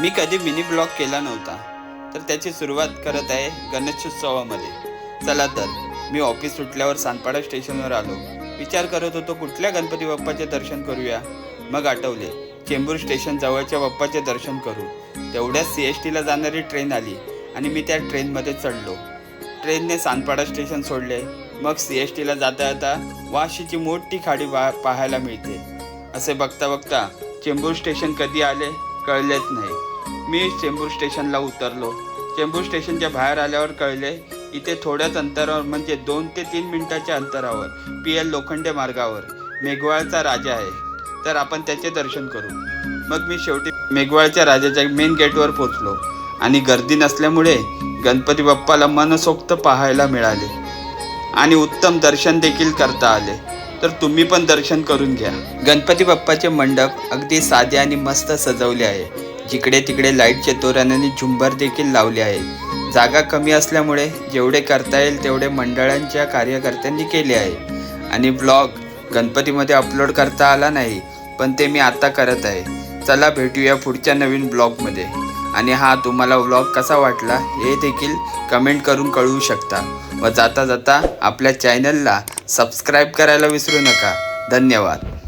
मी कधी mini blog केला नव्हता, तर त्याची सुरुवात करत आहे गणेशोत्सवामध्ये. चला तर, मी ऑफिस सुटल्यावर सानपाडा स्टेशनवर आलो. विचार करत होतो कुठल्या गणपती बाप्पाचे दर्शन करूया. मग आठवले, चेंबूर स्टेशन जवळच्या बाप्पाचे दर्शन करू. तेवढ्यात CSTला जाणारी ट्रेन आली आणि मी त्या ट्रेनमध्ये चढलो. ट्रेनने सानपाडा स्टेशन सोडले. मग CSTला जाता जाता वाशीची मोठी खाडी पाहायला मिळते. असे बघता बघता चेंबूर स्टेशन कधी आले कळलेच नाही. मी चेंबूर स्टेशनला उतरलो. चेंबूर स्टेशनच्या बाहेर आल्यावर कळले, इथे थोड्याच अंतरावर म्हणजे 2 ते 3 मिनिटाच्या अंतरावर PL लोखंडे मार्गावर मेघवाळचा राजा आहे. तर आपण त्याचे दर्शन करू. मग मी शेवटी मेघवाळच्या राजाच्या मेन गेटवर पोचलो आणि गर्दी नसल्यामुळे गणपती बाप्पाला मनसोक्त पाहायला मिळाले आणि उत्तम दर्शन देखील करता आले. तर तुम्ही पण दर्शन करून घ्या. गणपती बाप्पाचे मंडप अगदी साधे आणि मस्त सजवले आहे. जिकडे तिकडे लाईटचे तोरण आणि झुंबर देखील लावले आहे. जागा कमी असल्यामुळे जेवढे करता येईल तेवढे मंडळांच्या कार्यकर्त्यांनी केले आहे. आणि ब्लॉग गणपतीमध्ये अपलोड करता आला नाही, पण ते मी आता करत आहे. चला भेटूया पुढच्या नवीन ब्लॉगमध्ये. आणि तुम्हाला व्लॉग कसा वाटला हे देखील कमेंट करून कळवू शकता. व जाता जाता आपल्या चॅनलला सबस्क्राईब करायला विसरू नका. धन्यवाद.